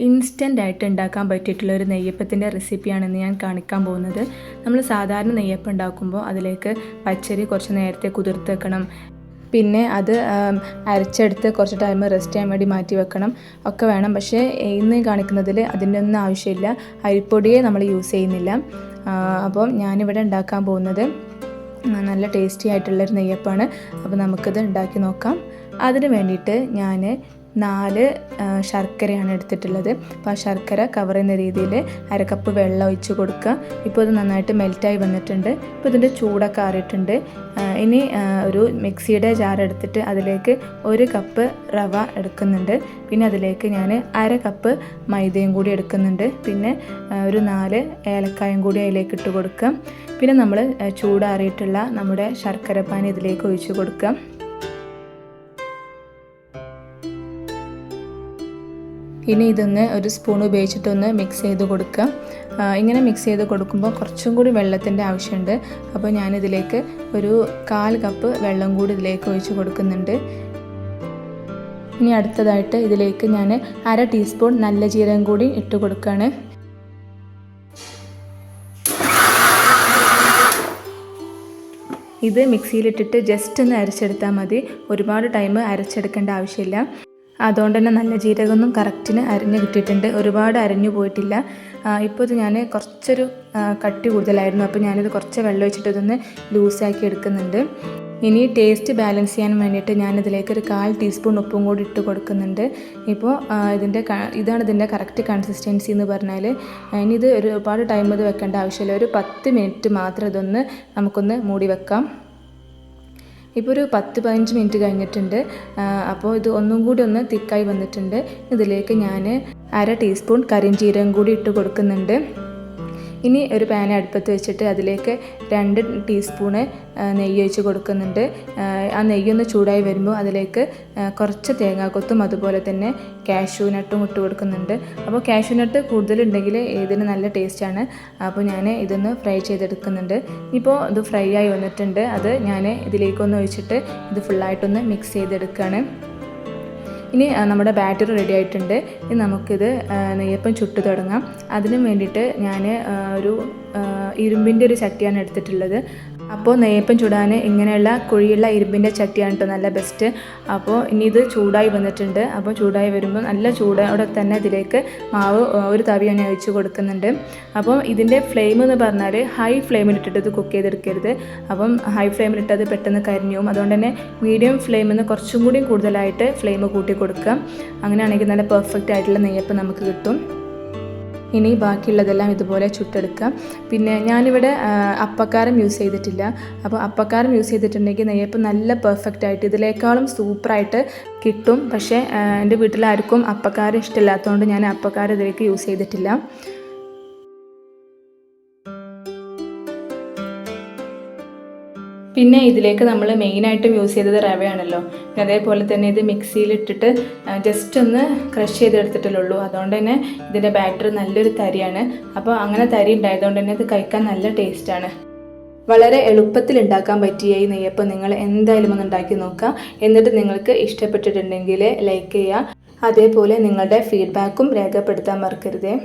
ഇൻസ്റ്റൻ്റായിട്ട് ഉണ്ടാക്കാൻ പറ്റിയിട്ടുള്ള ഒരു നെയ്യപ്പത്തിൻ്റെ റെസിപ്പിയാണെന്ന് ഞാൻ കാണിക്കാൻ പോകുന്നത്. നമ്മൾ സാധാരണ നെയ്യപ്പം ഉണ്ടാക്കുമ്പോൾ അതിലേക്ക് പച്ചരി കുറച്ച് നേരത്തെ കുതിർത്ത് വെക്കണം, പിന്നെ അത് അരച്ചെടുത്ത് കുറച്ച് ടൈം റെസ്റ്റ് ചെയ്യാൻ വേണ്ടി മാറ്റി വെക്കണം ഒക്കെ വേണം. പക്ഷേ ഇന്ന് കാണിക്കുന്നതിൽ അതിൻ്റെ ഒന്നും ആവശ്യമില്ല, അരിപ്പൊടിയെ നമ്മൾ യൂസ് ചെയ്യുന്നില്ല. അപ്പം ഞാനിവിടെ ഉണ്ടാക്കാൻ പോകുന്നത് നല്ല ടേസ്റ്റി ആയിട്ടുള്ളൊരു നെയ്യപ്പമാണ്. അപ്പോൾ നമുക്കിത് ഉണ്ടാക്കി നോക്കാം. അതിന് വേണ്ടിയിട്ട് ഞാൻ 4 ശർക്കരയാണ് എടുത്തിട്ടുള്ളത്. അപ്പോൾ ആ ശർക്കര കവർ ചെയ്യുന്ന രീതിയിൽ 1/2 കപ്പ് വെള്ളം ഒഴിച്ച് കൊടുക്കുക. ഇപ്പോൾ ഇത് നന്നായിട്ട് മെൽറ്റായി വന്നിട്ടുണ്ട്. ഇപ്പോൾ ഇതിൻ്റെ ചൂടൊക്കെ ആറിയിട്ടുണ്ട്. ഇനി ഒരു മിക്സിയുടെ ജാർ എടുത്തിട്ട് അതിലേക്ക് 1 കപ്പ് റവ എടുക്കുന്നുണ്ട്. പിന്നെ അതിലേക്ക് ഞാൻ 1/2 കപ്പ് മൈദയും കൂടി എടുക്കുന്നുണ്ട്. പിന്നെ ഒരു 4 ഏലക്കായും കൂടി അതിലേക്ക് ഇട്ട് കൊടുക്കുക. പിന്നെ നമ്മൾ ചൂടാറിയിട്ടുള്ള നമ്മുടെ ശർക്കരപ്പാനി ഇതിലേക്ക് ഒഴിച്ച് കൊടുക്കുക. ഇനി ഇതൊന്ന് ഒരു സ്പൂൺ ഉപയോഗിച്ചിട്ടൊന്ന് മിക്സ് ചെയ്ത് കൊടുക്കുക. ഇങ്ങനെ മിക്സ് ചെയ്ത് കൊടുക്കുമ്പോൾ കുറച്ചും കൂടി വെള്ളത്തിൻ്റെ ആവശ്യമുണ്ട്. അപ്പോൾ ഞാനിതിലേക്ക് ഒരു 1/4 കപ്പ് വെള്ളം കൂടി ഇതിലേക്ക് ഒഴിച്ച് കൊടുക്കുന്നുണ്ട്. ഇനി അടുത്തതായിട്ട് ഇതിലേക്ക് ഞാൻ 1/2 ടീസ്പൂൺ നല്ല ജീരകം കൂടി ഇട്ട് കൊടുക്കുകയാണ്. ഇത് മിക്സിയിലിട്ടിട്ട് ജസ്റ്റ് ഒന്ന് അരച്ചെടുത്താൽ മതി, ഒരുപാട് ടൈം അരച്ചെടുക്കേണ്ട ആവശ്യമില്ല. അതുകൊണ്ട് തന്നെ നല്ല ജീരകമൊന്നും കറക്റ്റിന് അരിഞ്ഞ് കിട്ടിയിട്ടുണ്ട്, ഒരുപാട് അരിഞ്ഞു പോയിട്ടില്ല. ഇപ്പോൾ ഇത് ഞാൻ കുറച്ചൊരു കട്ടി കൂടുതലായിരുന്നു, അപ്പോൾ ഞാനിത് കുറച്ച് വെള്ളം ഒഴിച്ചിട്ട് ഇതൊന്ന് ലൂസാക്കി എടുക്കുന്നുണ്ട്. ഇനി ടേസ്റ്റ് ബാലൻസ് ചെയ്യാൻ വേണ്ടിയിട്ട് ഞാനിതിലേക്ക് ഒരു 1/4 ടീസ്പൂൺ ഉപ്പും കൂടി ഇട്ട് കൊടുക്കുന്നുണ്ട്. ഇപ്പോൾ ഇതാണ് ഇതിൻ്റെ കറക്റ്റ് കൺസിസ്റ്റൻസി എന്ന് പറഞ്ഞാൽ. ഇനി ഇത് ഒരുപാട് ടൈം ഇത് വെക്കേണ്ട ആവശ്യമില്ല, ഒരു 10 മിനിറ്റ് മാത്രം ഇതൊന്ന് നമുക്കൊന്ന് മൂടി വെക്കാം. ഇപ്പോൾ ഒരു 10-15 മിനിറ്റ് കഴിഞ്ഞിട്ടുണ്ട്. അപ്പോൾ ഇത് ഒന്നും കൂടി ഒന്ന് തിക്കായി വന്നിട്ടുണ്ട്. ഇതിലേക്ക് ഞാൻ 1/2 ടീസ്പൂൺ കരിഞ്ജീരകം കൂടി ഇട്ട് കൊടുക്കുന്നുണ്ട്. ഇനി ഒരു പാൻ അടുപ്പത്ത് വെച്ചിട്ട് അതിലേക്ക് 2 ടീസ്പൂണ് നെയ്യ് ഒഴിച്ച് കൊടുക്കുന്നുണ്ട്. ആ നെയ്യൊന്ന് ചൂടായി വരുമ്പോൾ അതിലേക്ക് കുറച്ച് തേങ്ങാക്കൊത്തും അതുപോലെ തന്നെ കാഷ്യൂ നട്ടും ഇട്ട് കൊടുക്കുന്നുണ്ട്. അപ്പോൾ കാഷ്യൂ നട്ട് കൂടുതലുണ്ടെങ്കിൽ ഇതിന് നല്ല ടേസ്റ്റാണ്. അപ്പോൾ ഞാൻ ഇതൊന്ന് ഫ്രൈ ചെയ്തെടുക്കുന്നുണ്ട്. ഇപ്പോൾ ഇത് ഫ്രൈ ആയി വന്നിട്ടുണ്ട്. അത് ഞാൻ ഇതിലേക്കൊന്ന് ഒഴിച്ചിട്ട് ഇത് ഫുള്ളായിട്ടൊന്ന് മിക്സ് ചെയ്തെടുക്കുകയാണ്. ഇനി നമ്മുടെ ബാറ്റർ റെഡി ആയിട്ടുണ്ട്. ഇനി നമുക്കിത് നെയ്യപ്പം ചുട്ട് തുടങ്ങാം. അതിന് വേണ്ടിയിട്ട് ഞാൻ ഒരു ഇരുമ്പിൻ്റെ ഒരു ചട്ടിയാണ് എടുത്തിട്ടുള്ളത്. അപ്പോൾ നെയ്യപ്പം ചുടാൻ ഇങ്ങനെയുള്ള കുഴിയുള്ള ഇരുമ്പിൻ്റെ ചട്ടിയാണ് കേട്ടോ നല്ല ബെസ്റ്റ്. അപ്പോൾ ഇനി ഇത് ചൂടായി വന്നിട്ടുണ്ട്. അപ്പോൾ ചൂടായി വരുമ്പോൾ നല്ല ചൂടോടെ തന്നെ ഇതിലേക്ക് മാവ് ഒരു തവി തന്നെ ഒഴിച്ച് കൊടുക്കുന്നുണ്ട്. അപ്പം ഇതിൻ്റെ ഫ്ലെയിം എന്ന് പറഞ്ഞാൽ ഹൈ ഫ്ലെയിമിലിട്ടിട്ട് ഇത് കുക്ക് ചെയ്തെടുക്കരുത്. അപ്പം ഹൈ ഫ്ലെയിമിലിട്ട് അത് പെട്ടെന്ന് കരിഞ്ഞു പോകും. അതുകൊണ്ട് തന്നെ മീഡിയം ഫ്ലെയിമിൽ നിന്ന് കുറച്ചും കൂടി കൂടുതലായിട്ട് ഫ്ലെയിം കൂട്ടി കൊടുക്കുക. അങ്ങനെയാണെങ്കിൽ നല്ല പെർഫെക്റ്റ് ആയിട്ടുള്ള നെയ്യപ്പം നമുക്ക് കിട്ടും. ഇനി ബാക്കിയുള്ളതെല്ലാം ഇതുപോലെ ചുട്ടെടുക്കാം. പിന്നെ ഞാനിവിടെ അപ്പക്കാരം യൂസ് ചെയ്തിട്ടില്ല. അപ്പോൾ അപ്പക്കാരം യൂസ് ചെയ്തിട്ടുണ്ടെങ്കിൽ നെയ്യപ്പം നല്ല പെർഫെക്റ്റ് ആയിട്ട് ഇതിനേക്കാളും സൂപ്പറായിട്ട് കിട്ടും. പക്ഷേ എൻ്റെ വീട്ടിലാർക്കും അപ്പക്കാരം ഇഷ്ടമില്ലാത്തതുകൊണ്ട് ഞാൻ അപ്പക്കാരം ഇതിലേക്ക് യൂസ് ചെയ്തിട്ടില്ല. പിന്നെ ഇതിലേക്ക് നമ്മൾ മെയിനായിട്ടും യൂസ് ചെയ്തത് റവയാണല്ലോ. അതേപോലെ തന്നെ ഇത് മിക്സിയിലിട്ടിട്ട് ജസ്റ്റ് ഒന്ന് ക്രഷ് ചെയ്തെടുത്തിട്ടുള്ളൂ. അതുകൊണ്ട് തന്നെ ഇതിൻ്റെ ബാറ്റർ നല്ലൊരു തരിയാണ്. അപ്പോൾ അങ്ങനെ തരി ഉണ്ടായതുകൊണ്ട് തന്നെ ഇത് കഴിക്കാൻ നല്ല ടേസ്റ്റാണ്. വളരെ എളുപ്പത്തിൽ ഉണ്ടാക്കാൻ പറ്റിയ ഈ നെയ്യപ്പം നിങ്ങൾ എന്തായാലും ഒന്ന് ഉണ്ടാക്കി നോക്കുക. എന്നിട്ട് നിങ്ങൾക്ക് ഇഷ്ടപ്പെട്ടിട്ടുണ്ടെങ്കിൽ ലൈക്ക് ചെയ്യുക. അതേപോലെ നിങ്ങളുടെ ഫീഡ്ബാക്കും രേഖപ്പെടുത്താൻ മറക്കരുതേ.